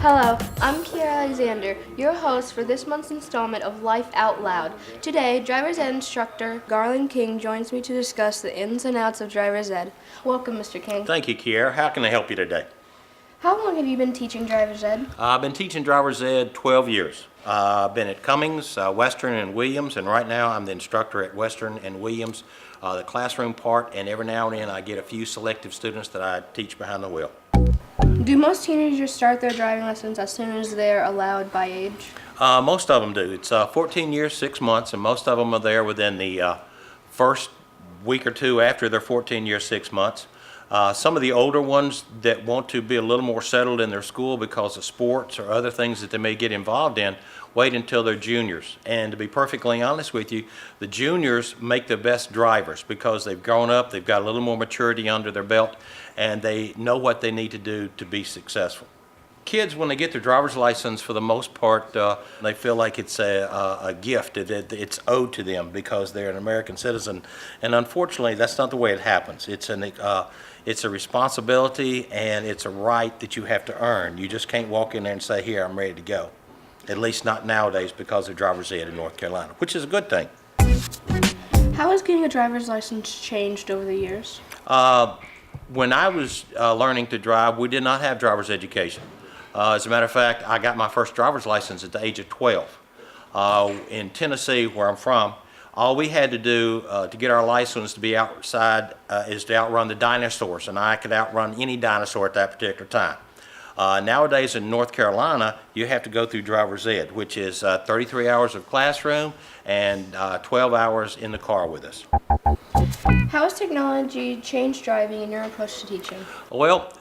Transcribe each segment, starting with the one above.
Hello, I'm Kiera Alexander, your host for this month's installment of Life Out Loud. Today, driver's ed instructor Garland King joins me to discuss the ins and outs of driver's ed. Welcome, Mr. King. Thank you, Kiera. How can I help you today? How long have you been teaching driver's ed? I've been teaching driver's ed 12 years. I've been at Cummings, Western, and Williams, and right now I'm the instructor at Western and Williams, the classroom part, and every now and then I get a few selective students that I teach behind the wheel. Do most teenagers start their driving lessons as soon as they're allowed by age? Most of them do. It's 14 years, 6 months, and most of them are there within the first week or two after their 14 years, 6 months. Some of the older ones that want to be a little more settled in their school because of sports or other things that they may get involved in, wait until they're juniors. And to be perfectly honest with you, the juniors make the best drivers because they've grown up, they've got a little more maturity under their belt, and they know what they need to do to be successful. Kids, when they get their driver's license, for the most part, they feel like it's a gift. It's owed to them because they're an American citizen. And unfortunately, that's not the way it happens. It's a responsibility and it's a right that you have to earn. You just can't walk in there and say, here, I'm ready to go. At least not nowadays because of driver's ed in North Carolina, which is a good thing. How has getting a driver's license changed over the years? When I was learning to drive, we did not have driver's education. As a matter of fact, I got my first driver's license at the age of 12. In Tennessee, where I'm from, all we had to do to get our license to be outside is to outrun the dinosaurs, and I could outrun any dinosaur at that particular time. Nowadays in North Carolina, you have to go through driver's ed, which is 33 hours of classroom and 12 hours in the car with us. How has technology changed driving and your approach to teaching? Well,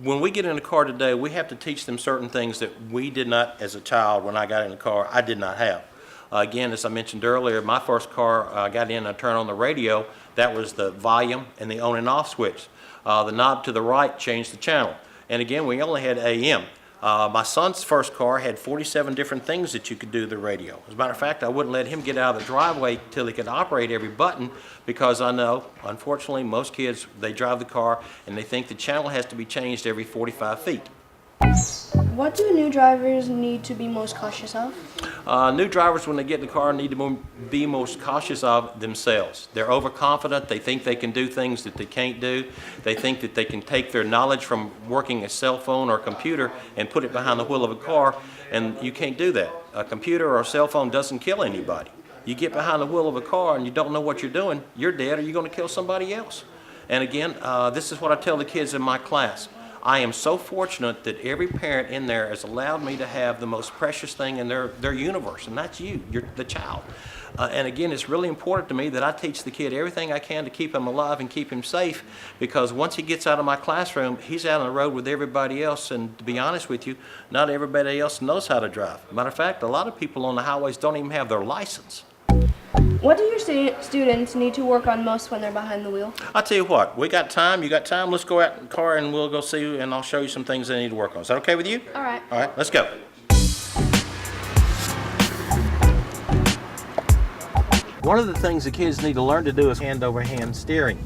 when we get in the car today, we have to teach them certain things that we did not, as a child, when I got in the car, I did not have. Again, as I mentioned earlier, my first car, I got in and I turned on the radio. That was the volume and the on and off switch. The knob to the right changed the channel. And again, we only had AM. My son's first car had 47 different things that you could do to the radio. As a matter of fact, I wouldn't let him get out of the driveway till he could operate every button because I know, unfortunately, most kids, they drive the car and they think the channel has to be changed every 45 feet. What do new drivers need to be most cautious of? New drivers, when they get in the car, need to be most cautious of themselves. They're overconfident. They think they can do things that they can't do. They think that they can take their knowledge from working a cell phone or a computer and put it behind the wheel of a car, and you can't do that. A computer or a cell phone doesn't kill anybody. You get behind the wheel of a car and you don't know what you're doing, you're dead or you're going to kill somebody else. And again, this is what I tell the kids in my class. I am so fortunate that every parent in there has allowed me to have the most precious thing in their universe, and that's you. You're the child. And again, it's really important to me that I teach the kid everything I can to keep him alive and keep him safe, because once he gets out of my classroom, he's out on the road with everybody else, and to be honest with you, not everybody else knows how to drive. Matter of fact, a lot of people on the highways don't even have their license. What do your students need to work on most when they're behind the wheel? I'll tell you what, we got time, you got time, let's go out in the car and we'll go see you and I'll show you some things they need to work on. Is that okay with you? All right. All right, let's go. One of the things the kids need to learn to do is hand-over-hand steering.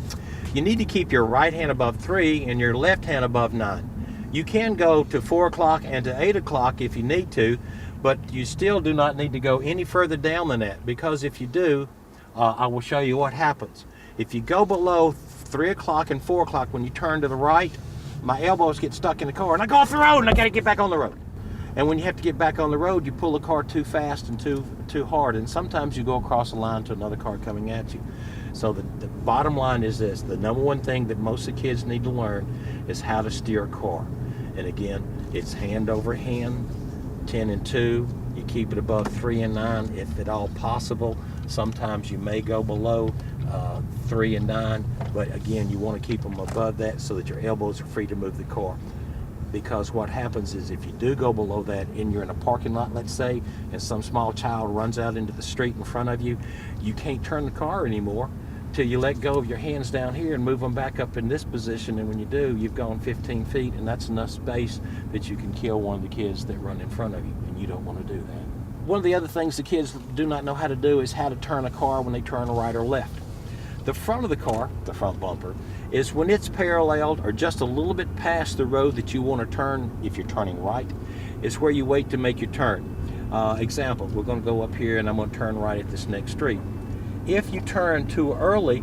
You need to keep your right hand above 3 and your left hand above 9. You can go to 4 o'clock and to 8 o'clock if you need to, but you still do not need to go any further down than that, because if you do, I will show you what happens. If you go below 3 o'clock and 4 o'clock when you turn to the right, my elbows get stuck in the car and I go off the road and I got to get back on the road. And when you have to get back on the road, you pull the car too fast and too hard, and sometimes you go across the line to another car coming at you. So the bottom line is this: the number one thing that most of the kids need to learn is how to steer a car. And again, it's hand over hand, 10 and 2. You keep it above 3 and 9 if at all possible. Sometimes you may go below 3 and 9, but again, you want to keep them above that so that your elbows are free to move the car. Because what happens is if you do go below that and you're in a parking lot, let's say, and some small child runs out into the street in front of you, you can't turn the car anymore till you let go of your hands down here and move them back up in this position. And when you do, you've gone 15 feet, and that's enough space that you can kill one of the kids that run in front of you, and you don't want to do that. One of the other things the kids do not know how to do is how to turn a car when they turn right or left. The front of the car, the front bumper, is when it's paralleled or just a little bit past the road that you want to turn if you're turning right, is where you wait to make your turn. Example, we're going to go up here and I'm going to turn right at this next street. If you turn too early,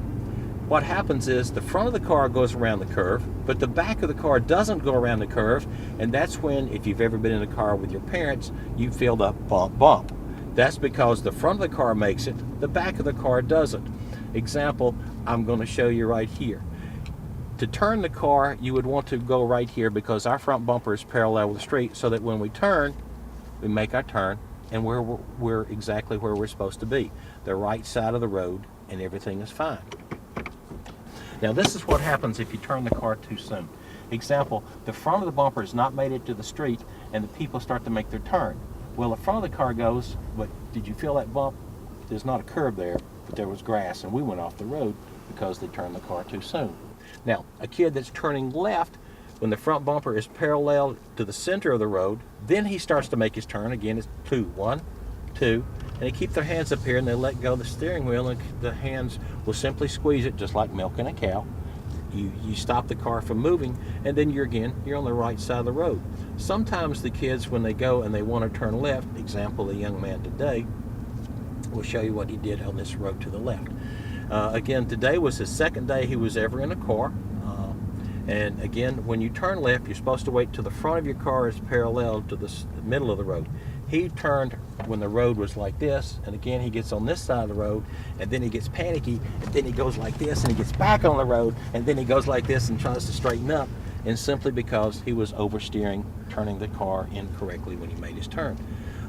what happens is the front of the car goes around the curve, but the back of the car doesn't go around the curve, and that's when, if you've ever been in a car with your parents, you feel the bump bump. That's because the front of the car makes it, the back of the car doesn't. Example, I'm going to show you right here. To turn the car, you would want to go right here because our front bumper is parallel with the street, so that when we turn, we make our turn, and we're exactly where we're supposed to be, the right side of the road, and everything is fine. Now this is what happens if you turn the car too soon. Example, the front of the bumper has not made it to the street and the people start to make their turn. Well, the front of the car goes, but did you feel that bump? There's not a curb there, but there was grass, and we went off the road because they turned the car too soon. Now, a kid that's turning left, when the front bumper is parallel to the center of the road, then he starts to make his turn. Again, it's two, one, two, and they keep their hands up here and they let go of the steering wheel, and the hands will simply squeeze it just like milking a cow. You stop the car from moving, and then you're on the right side of the road. Sometimes the kids, when they go and they want to turn left, example, the young man today, will show you what he did on this road to the left. Again, today was his second day he was ever in a car. And again, when you turn left, you're supposed to wait till the front of your car is parallel to the middle of the road. He turned when the road was like this, and again he gets on this side of the road, and then he gets panicky, and then he goes like this, and he gets back on the road, and then he goes like this and tries to straighten up, and simply because he was oversteering, turning the car incorrectly when he made his turn.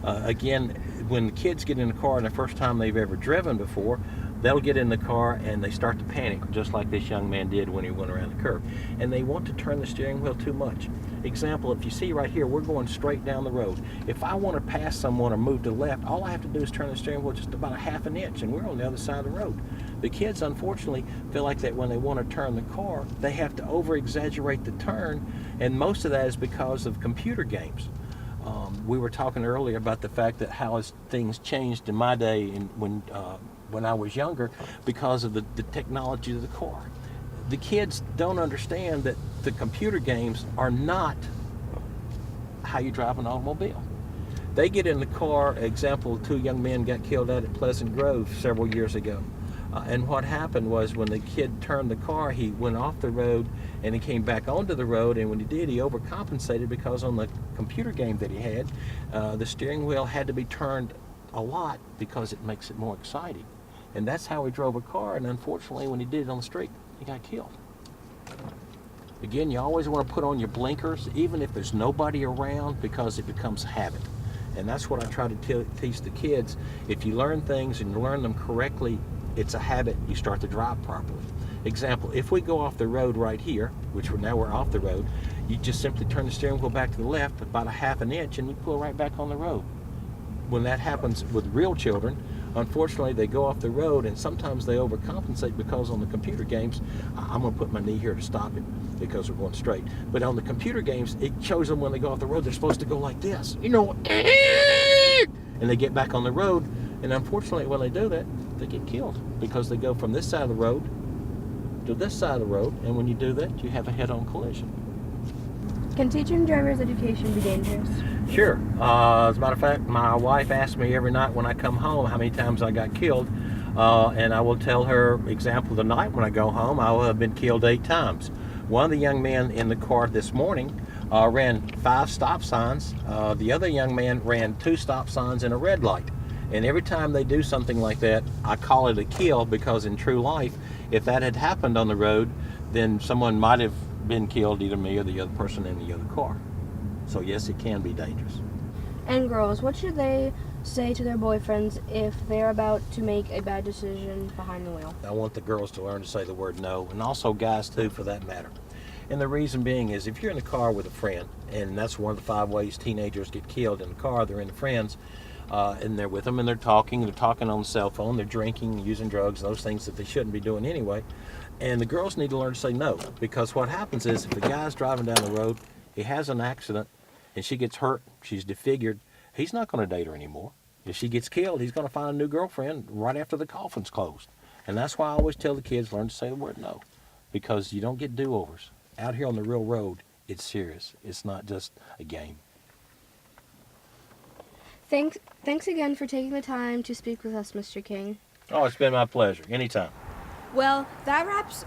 Again, when the kids get in the car and the first time they've ever driven before, they'll get in the car and they start to panic, just like this young man did when he went around the curve. And they want to turn the steering wheel too much. Example, if you see right here, we're going straight down the road. If I want to pass someone or move to the left, all I have to do is turn the steering wheel just about a half an inch, and we're on the other side of the road. The kids, unfortunately, feel like that when they want to turn the car, they have to over-exaggerate the turn, and most of that is because of computer games. We were talking earlier about the fact that how has things changed in my day and when I was younger because of the technology of the car. The kids don't understand that the computer games are not how you drive an automobile. They get in the car, example, two young men got killed out at Pleasant Grove several years ago. And what happened was when the kid turned the car, he went off the road and he came back onto the road, and when he did, he overcompensated because on the computer game that he had, the steering wheel had to be turned a lot because it makes it more exciting. And that's how he drove a car, and unfortunately when he did it on the street, he got killed. Again, you always want to put on your blinkers, even if there's nobody around, because it becomes habit. And that's what I try to teach the kids. If you learn things and you learn them correctly, it's a habit, you start to drive properly. Example, if we go off the road right here, which now we're off the road, you just simply turn the steering wheel back to the left about a half an inch and you pull right back on the road. When that happens with real children, unfortunately they go off the road and sometimes they overcompensate because on the computer games, I'm going to put my knee here to stop it because we're going straight. But on the computer games, it shows them when they go off the road, they're supposed to go like this, and they get back on the road, and unfortunately when they do that, they get killed because they go from this side of the road to this side of the road, and when you do that, you have a head-on collision. Can teaching driver's education be dangerous? Sure. As a matter of fact, my wife asks me every night when I come home how many times I got killed, and I will tell her, example, the night when I go home, I will have been killed 8 times. One of the young men in the car this morning ran 5 stop signs. The other young man ran 2 stop signs and a red light. And every time they do something like that, I call it a kill, because in true life, if that had happened on the road, then someone might have been killed, either me or the other person in the other car. So yes, it can be dangerous. And girls, what should they say to their boyfriends if they're about to make a bad decision behind the wheel? I want the girls to learn to say the word no, and also guys too, for that matter. And the reason being is if you're in the car with a friend, and that's one of the 5 ways teenagers get killed in the car, they're in the friends, and they're with them and they're talking on the cell phone, they're drinking, using drugs, those things that they shouldn't be doing anyway. And the girls need to learn to say no, because what happens is if the guy's driving down the road, he has an accident, and she gets hurt, she's disfigured, he's not going to date her anymore. If she gets killed, he's going to find a new girlfriend right after the coffin's closed. And that's why I always tell the kids, learn to say the word no, because you don't get do-overs. Out here on the real road, it's serious. It's not just a game. Thanks again for taking the time to speak with us, Mr. King. Oh, it's been my pleasure. Anytime. Well, that wraps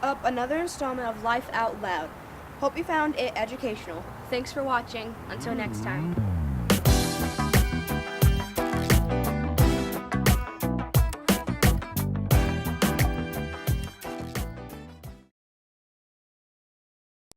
up another installment of Life Out Loud. Hope you found it educational. Thanks for watching. Until next time.